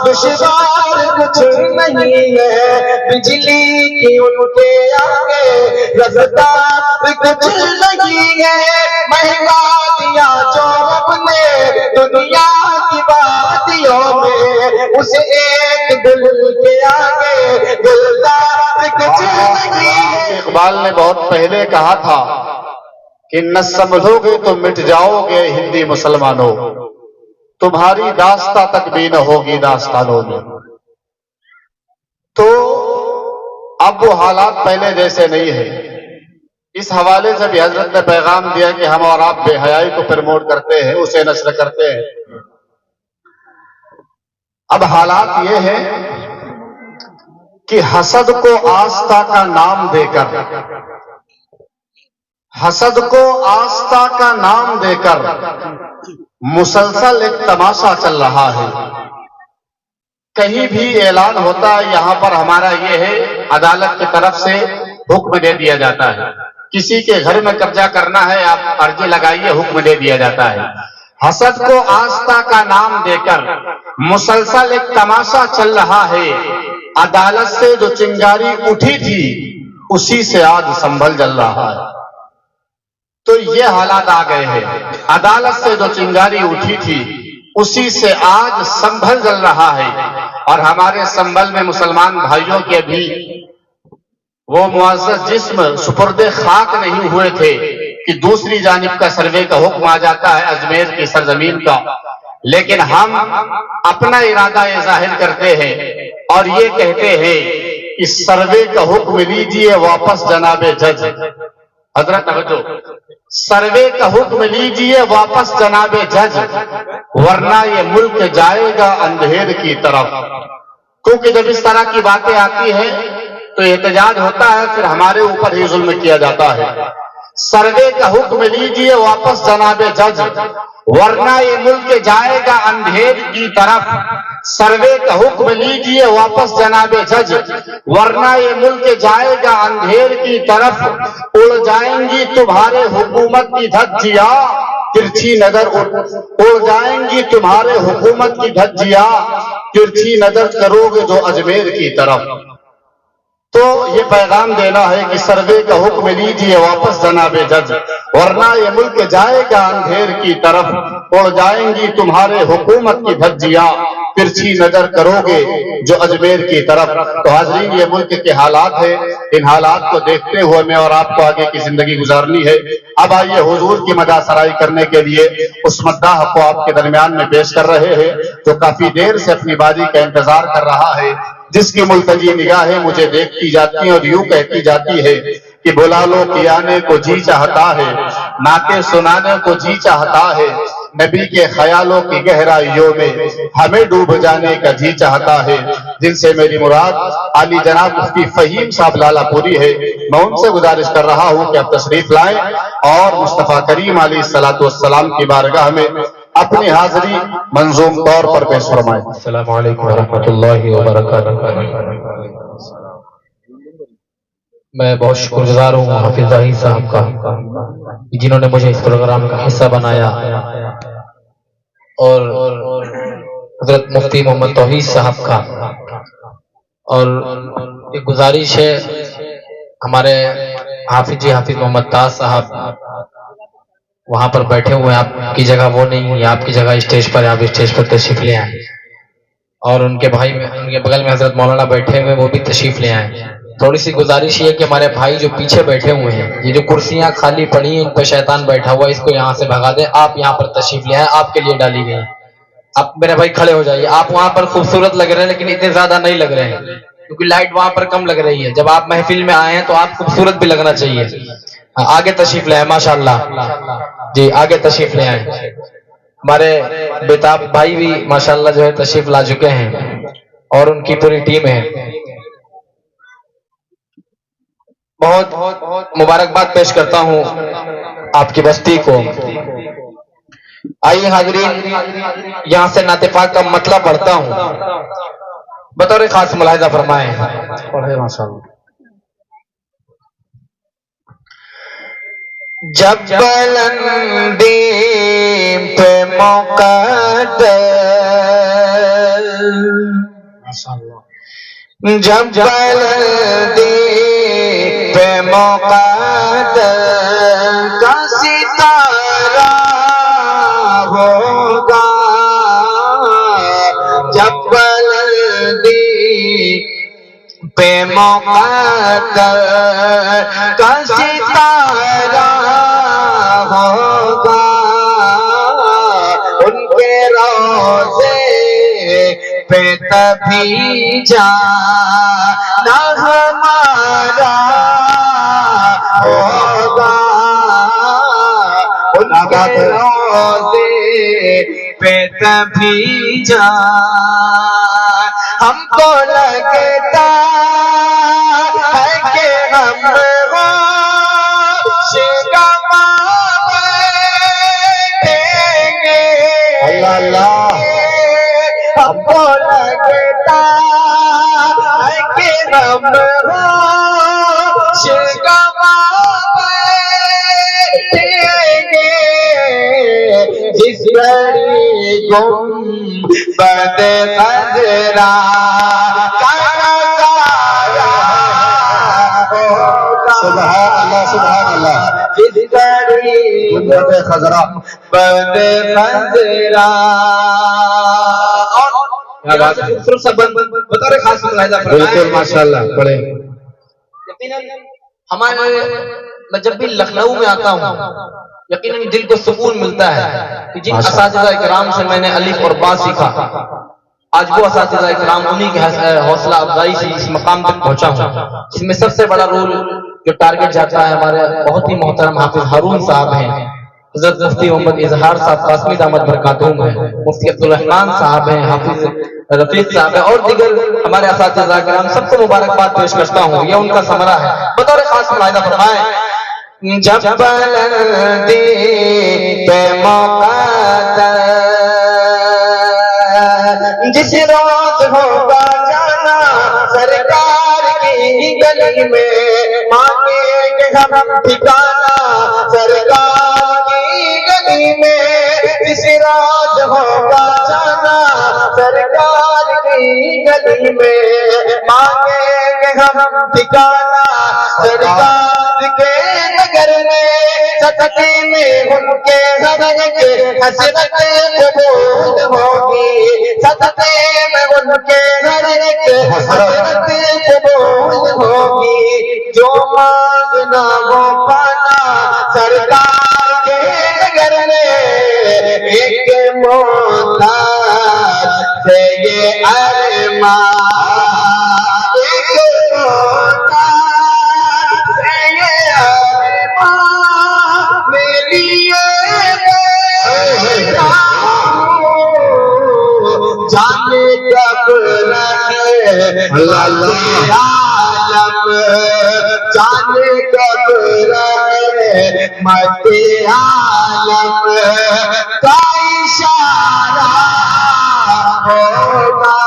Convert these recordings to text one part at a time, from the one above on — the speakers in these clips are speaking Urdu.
دشوار کچھ نہیں ہے، بجلی کی ان کے آگے رفتار کچھ نہیں ہے، مہنگا دیا جو رب نے دنیا کی وادیوں میں، اس ایک دل کے آگے گلزار کچھ نہیں ہے۔ اقبال نے بہت پہلے کہا تھا کہ نہ سمجھو گے تو مٹ جاؤ گے ہندی مسلمانوں، تمہاری داستہ تک بھی نہ ہوگی داستانوں میں۔ تو اب وہ حالات پہلے جیسے نہیں ہے۔ اس حوالے سے بھی حضرت نے پیغام دیا کہ ہم اور آپ بے حیائی کو پروموٹ کرتے ہیں، اسے نشر کرتے ہیں۔ اب حالات یہ ہے کہ حسد کو آستہ کا نام دے کر، حسد کو آستہ کا نام دے کر مسلسل ایک تماشا چل رہا ہے۔ کہیں بھی اعلان ہوتا ہے یہاں پر ہمارا یہ ہے، عدالت کی طرف سے حکم دے دیا جاتا ہے، کسی کے گھر میں قبضہ کرنا ہے آپ عرضی لگائیے، حکم دے دیا جاتا ہے۔ حسد کو آستہ کا نام دے کر مسلسل ایک تماشا چل رہا ہے۔ عدالت سے جو چنگاری اٹھی تھی اسی سے آج سنبھل جل رہا ہے۔ تو یہ حالات آ گئے ہیں، عدالت سے جو چنگاری اٹھی تھی اسی سے آج سنبھل جل رہا ہے، اور ہمارے سنبھل میں مسلمان بھائیوں کے بھی وہ معزز جسم سپرد خاک نہیں ہوئے تھے کہ دوسری جانب کا سروے کا حکم آ جاتا ہے اجمیر کی سرزمین کا، لیکن ہم اپنا ارادہ یہ ظاہر کرتے ہیں اور یہ کہتے ہیں کہ سروے کا حکم لیجئے واپس جناب جج۔ حضرت توجہ، سروے کا حکم لیجئے واپس جناب جج، ورنہ یہ ملک جائے گا اندھیر کی طرف۔ کیونکہ جب اس طرح کی باتیں آتی ہیں تو احتجاج ہوتا ہے، پھر ہمارے اوپر ہی ظلم کیا جاتا ہے۔ سروے کا حکم لیجئے واپس جناب جج، ورنہ یہ ملک جائے گا اندھیر کی طرف۔ سروے کا حکم لیجئے واپس جناب جج، ورنہ یہ ملک جائے گا اندھیر کی طرف۔ اڑ جائیں گی تمہارے حکومت کی دھجیاں، ترچھی نظر اڑ جائیں گی تمہارے حکومت کی دھجیاں، ترچھی نظر کرو گے جو اجمیر کی طرف۔ تو یہ پیغام دینا ہے کہ سروے کا حکم لیجئے واپس جناب جج، ورنہ یہ ملک جائے گا اندھیر کی طرف۔ اڑ جائیں گی تمہارے حکومت کی دھجیاں، ترچھی نظر کرو گے جو اجمیر کی طرف۔ تو حاضرین، یہ ملک کے حالات ہیں، ان حالات کو دیکھتے ہوئے میں اور آپ کو آگے کی زندگی گزارنی ہے۔ اب آئیے حضور کی مدح سرائی کرنے کے لیے اس مداح کو آپ کے درمیان میں پیش کر رہے ہیں جو کافی دیر سے اپنی باری کا انتظار کر رہا ہے، جس کی ملتجی نگاہیں مجھے دیکھتی جاتی ہیں اور یوں کہتی جاتی ہے کہ بلا لو کہ آنے کو جی چاہتا ہے، نعتیں سنانے کو جی چاہتا ہے، نبی کے خیالوں کی گہرائیوں میں ہمیں ڈوب جانے کا جی چاہتا ہے۔ جن سے میری مراد عالی جناب مفتی فہیم صاحب لالا پوری ہے، میں ان سے گزارش کر رہا ہوں کہ آپ تشریف لائیں اور مصطفیٰ کریم علیہ السلام کی بارگاہ میں اپنی حاضری منظوم طور پر پیش فرمائیں۔ السلام علیکم ورحمۃ اللہ وبرکاتہ۔ میں بہت شکر گزار ہوں حافظ ظاہر صاحب کا، جنہوں نے مجھے اس پروگرام کا حصہ بنایا، اور حضرت مفتی محمد توحید صاحب کا۔ اور ایک گزارش ہے، ہمارے حافظ محمد تاج صاحب وہاں پر بیٹھے ہوئے ہیں، آپ کی جگہ وہ نہیں ہے، آپ کی جگہ اسٹیج پر ہے، آپ اسٹیج پر تشریف لے آئیں۔ اور ان کے بھائی میں، ان کے بغل میں حضرت مولانا بیٹھے ہوئے، وہ بھی تشریف لے آئیں۔ تھوڑی سی گزارش یہ کہ ہمارے بھائی جو پیچھے بیٹھے ہوئے ہیں، یہ جو کرسیاں خالی پڑی ہیں ان پہ شیطان بیٹھا ہوا ہے، اس کو یہاں سے بھگا دیں، آپ یہاں پر تشریف لے آئیں، آپ کے لیے ڈالی گئی۔ آپ میرے بھائی کھڑے ہو جائیے، آپ وہاں پر خوبصورت لگ رہے ہیں لیکن اتنے زیادہ نہیں لگ رہے ہیں کیونکہ لائٹ وہاں پر کم لگ رہی ہے۔ جب آپ محفل میں آئے ہیں تو آپ خوبصورت بھی لگنا چاہیے۔ آگے تشریف لے آئیں، ماشاءاللہ جی، آگے تشریف لے آئیں۔ ہمارے بیتاب بھائی بھی ماشاءاللہ جو ہے تشریف لا چکے ہیں اور ان کی پوری ٹیم ہے۔ بہت مبارکباد پیش کرتا ہوں آپ کی بستی کو۔ آئیے حاضرین، یہاں سے نعت پاک کا مطلب پڑھتا ہوں، بطور خاص ملاحظہ فرمائیں۔ جب بلندی پہ مقدر جب بلندی پہ مقدر کا ستارہ ہوگا، جب بلندی پہ مقدر کا ستارہ ہوگا، ان کے روضے پہ تبھی جانا ہمارا ہوگا، ان کے روضے پہ تبھی ہم کو لگتا ہے کہ ہم بیٹھیں گے، اللہ اللہ، ہم کو لگتا ہے کہ ہم بیٹھیں گے، جس گھڑی گنبد خضرا کا نظارہ ہوگا، سبحان اللہ سبحان اللہ، جس گھڑی گنبد خضرا گنبد خضرا۔ اور خوبصورت سا بطور خاص ملاحظہ فرمائیں، بالکل ماشاءاللہ، پڑھے یقیناً ہمارے میں جب بھی لکھنؤ میں آتا ہوں یقیناً دل کو سکون ملتا ہے کہ جن اساتذہ اکرام سے میں نے الف اور با سیکھا، آج وہ اساتذہ اکرام انہی کی حوصلہ افزائی سے اس مقام تک پہنچا ہوں، اس میں سب سے بڑا رول جو ٹارگٹ جاتا ہے ہمارے بہت ہی محترم حافظ ہارون صاحب ہیں، حضرت مفتی محمد اظہار صاحب قاسمی دامت برکاتہم ہیں، مفتی عبدالرحمان صاحب ہیں، حافظ رفیق صاحب ہیں، اور دیگر ہمارے اساتذہ اکرام، سب کو مبارکباد پیش کرتا ہوں، یہ ان کا ثمرہ ہے۔ بطور خاص ملاحظہ فرمائیں، جب بلندی پہ مقدر جس روز ہوگا جانا سرکار کی گلی میں، مانگیں گے ہم ٹھکانا سرکار کی گلی میں، جس روز ہوگا جانا سرکار کی گلی میں، مانگیں گے ہم ٹھکانا سرکار کے نگر میں، صدقے میں ان کے ہر ایک حسرت قبول ہوگی، صدقے میں ان کے ہر ایک حسرت قبول ہوگی، جو مانگنا وہ پانا سرکار کے نگر میں، ایک محتاج سے یہ ارمان، ایک محتاج سے یہ ارمان میری جانے کب رہے اللہ اللہ، عالم، جانے کب رہے مت عالم کا اشارہ ہوگا،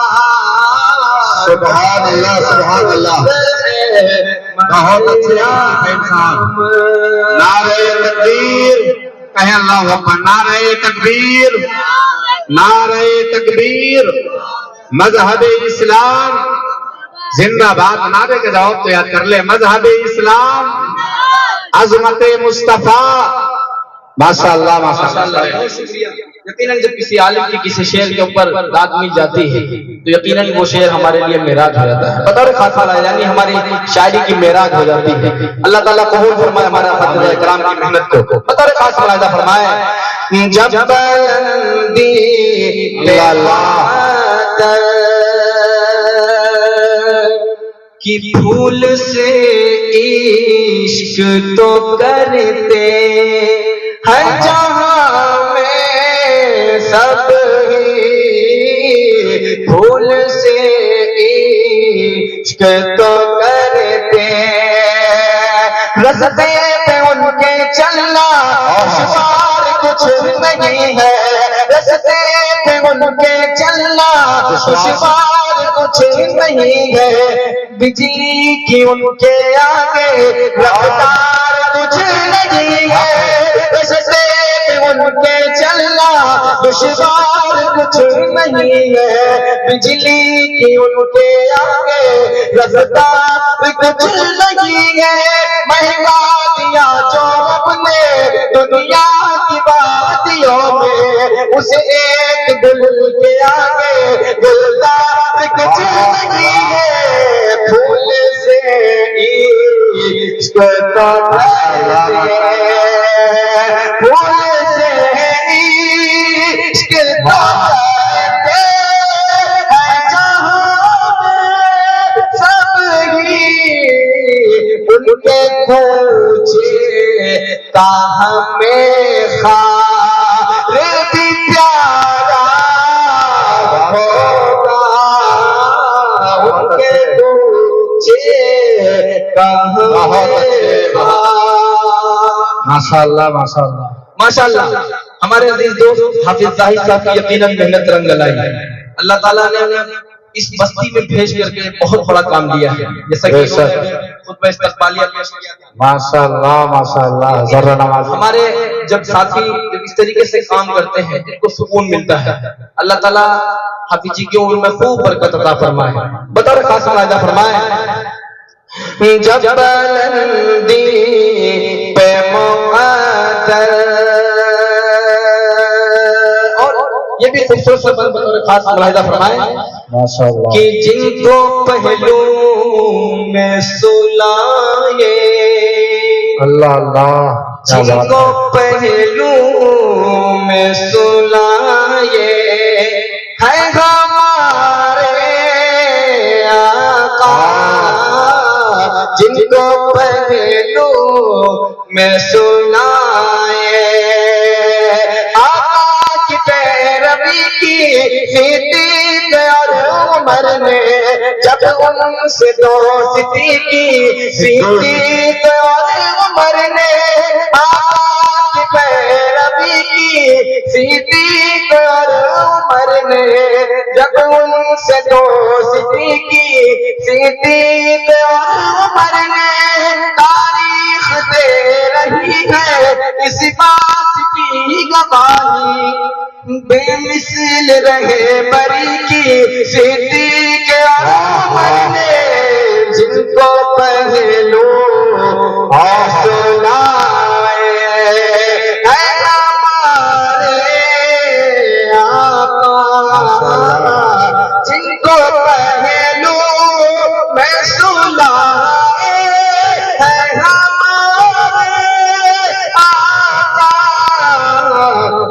سبحان اللہ سبحان اللہ، بہت اچھے صاحب، نعرہ تکبیر کہیں اللہ اکبر، نعرہ تکبیر، نعرہ تکبیر، مذہب اسلام زندہ باد، نعرے کا جواب تو یاد کر لے، مذہب اسلام، عظمت مصطفیٰ، ماشاءاللہ ماشاءاللہ، بہت شکریہ۔ یقیناً جب کسی عالم کی کسی شعر کے اوپر داد مل جاتی ہے تو یقیناً وہ شعر ہمارے لیے معراج ہو جاتا ہے، بطور خاص یعنی ہماری شاعری کی معراج ہو جاتی ہے۔ اللہ تعالیٰ قبول فرمائے ہمارے اساتذہ اکرام کی محنت کو۔ بطور خاص ملاحظہ فرمائے، جب بلندی پہ مقدر کی پھول سے عشق تو کرتے ہر جہاں میں سب ہی، پھول سے عشق تو کرتے، رستے پہ ان کے چلنا دشوار کچھ نہیں ہے، رستے پہ ان کے چلنا دشوار کچھ نہیں ہے، بجلی کی ان کے آگے رفتار کچھ نہیں ہے، رستے پہ ان کے چلنا دشوار کچھ نہیں ہے بجلی کی ان کے آگے رفتار کچھ نہیں ہے مہنگا دیا جو اپنے دنیا کی وادیوں میں اس ایک گل کے آگے گلزار کچھ نہیں ہے پھول سے عشق کا پھول سے عشق کا ان کے کوچے کا ہمیں خار بھی پیارا ہوگا ان کے کوچے کا ہمیں ماشاءاللہ ماشاءاللہ ماشاءاللہ ہمارے عزیز دوست حافظ زاہد صاحب کی یقیناً محنت رنگ لائی اللہ تعالیٰ نے اس بستی میں بھیج کر کے بہت بڑا کام دیا ہے جیسا کہ خطبہ استقبالیہ ماشاءاللہ ماشاءاللہ ذرا نماز ہمارے جب ساتھی جب اس طریقے سے کام کرتے ہیں ان کو سکون ملتا ہے اللہ تعالیٰ حافظ جی کی عمر میں خوب برکت عطا فرمائے بطور خاص ملاحظہ فرمائے جب بلندی پہ مقدر اور یہ بھی خوبصورت سا بطور خاص ملاحظہ فرمائے ماشاءاللہ کہ جن کو پہلو میں سلائے اللہ اللہ کیا جن بات کو ہے پہلو میں سلائے ہے ہمارے آقا جن کو پہلو میں سلائے آقا کی پیروی کی صدیق اور عمر نے جب ان سے دوستی کی صدیق اور عمر نے آقا کی پیروی کی صدیق اور عمر نے جب ان سے دوستی کی صدیق اور عمر نے تاریخ دے رہی ہے اس بات کی گواہی بے مثل رہے بری کی صدیق اور عمر نے جن کو پہلو سلائے ہے ہمارے آقا جن کو پہلو میں سلائے ہے ہمارے آقا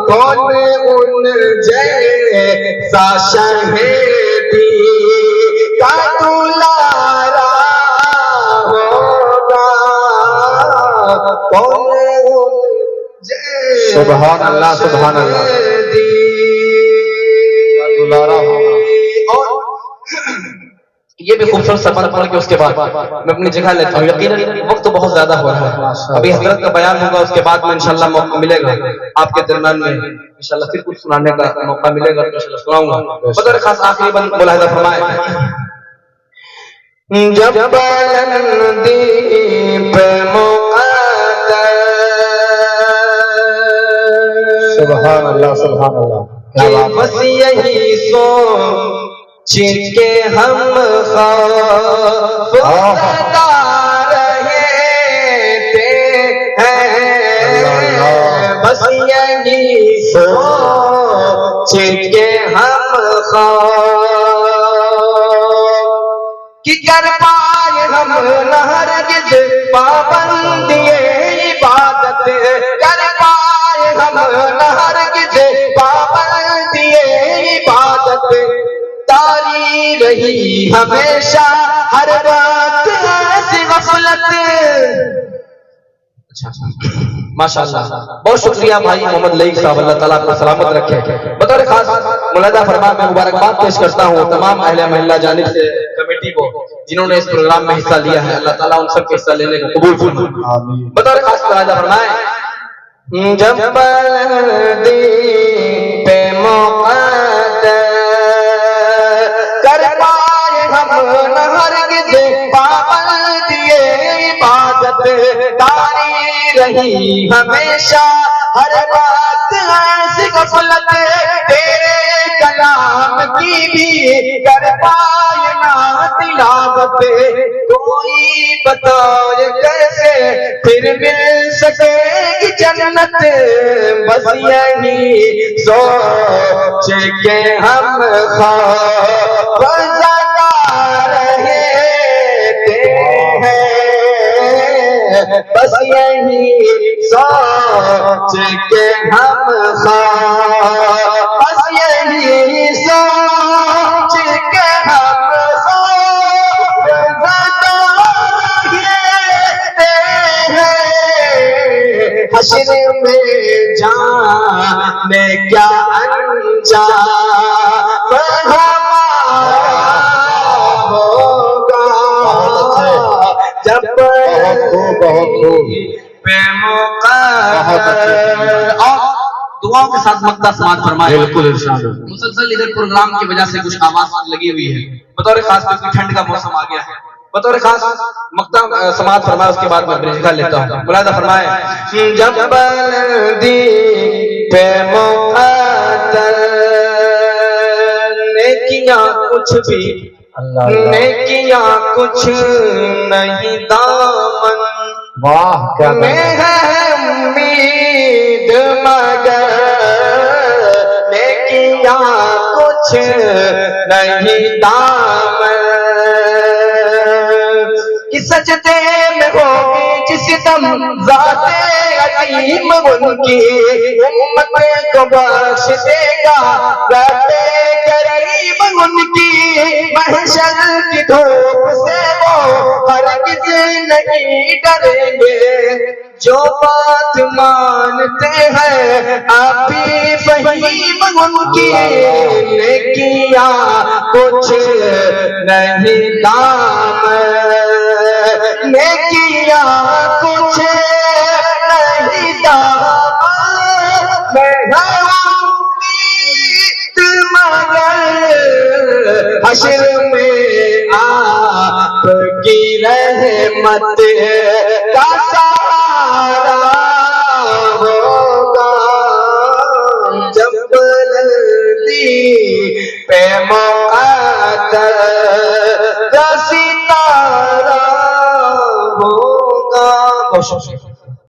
کون ان جیسا شہیدی کا دلارا ہوگا کون ان جیسا سبحان اللہ سبحان اللہ دلارا ہوگا اور یہ بھی خوبصورت سفر پڑھ کے اس کے بعد میں اپنی جگہ لیتا ہوں یقیناً وقت تو بہت زیادہ ہو رہا ہے ابھی حضرت کا بیان ہوگا اس کے بعد میں انشاءاللہ موقع ملے گا آپ کے درمیان میں انشاءاللہ پھر کچھ سنانے کا موقع ملے گا تو انشاءاللہ سناؤں گا بطور خاص آخری بند ملاحظہ فرمائے جب بلندی پہ مقدر سبحان اللہ سبحان اللہ کیا کہ بات بس یہی سوچ کے ہم خوفزدہ رہے تھے بس یہی سوچ کے ہم کہ کر پائے ہم نہ ہرگز پابندی عبادت کر پائے ہم نہ ہرگز پابندی عبادت تاری رہی ہمیشہ ہر وقت ایسی غفلت ماشاءاللہ بہت شکریہ بھائی محمد لئیق صاحب اللہ تعالیٰ آپ کو سلامت رکھے بطور خاص ملاحظہ فرما میں مبارکباد پیش کرتا ہوں تمام اہل محلہ جانب سے کمیٹی کو جنہوں نے اس پروگرام میں حصہ لیا ہے اللہ تعالیٰ ان سب کے حصہ لینے کو قبول فرمائے بطور خاص ملاحظہ فرمائے جب بلندی پہ مقدر کر پائے ہم نہ ہرگز پابندی عبادت تاری رہی ہمیشہ ہر وقت ایسی غفلت تیرے کائنات تلاوت کوئی بتائے کیسے پھر مل سکے گی جنت بس یہی سوچ کے ہم خواب زدہ رہے ہیں بس یہی سوچ کے ہم خواب بس یہی سوچ کے ہم خواب زدہ رہتے ہیں حشر میں جانے کیا انجام ہمارا ہوگا جب پہ مقرر اور دعاؤں کے ساتھ مقطع سماعت فرمائے. بالکل ارشاد. مسلسل ادھر پروگرام کی وجہ سے کچھ آواز لگی ہوئی ہے بطور خاص کر ٹھنڈ کا موسم آ گیا ہے بطور خاص مقطع سماعت فرمائے. اس کے بعد میں برج کا لیتا ہوں. ملاحظہ فرمائے جب بلندی پہ مقدر نیکیاں کچھ بھی نیکیاں کچھ نہیں دامن واہ کیا میں ہے امید مگر نیکیاں کچھ نہیں دامن کہ سجدے میں ہوگی جس دم ذات عظیم ان کی امت کو بخش دے گا رب کریم ان کی محشر کی دھوپ سے وہ ہرگز نہیں ڈریں گے جو بات مانتے ہیں آپ ہی فہیم ان کی نیکیاں کچھ نہیں دامن نیکیاں کچھ نہیں دامن میں امید مگر حشر میں آپ کی رحمت کا سہارا ہوگا جب بلندی پہ مقدر کا ستارہ ہوگا.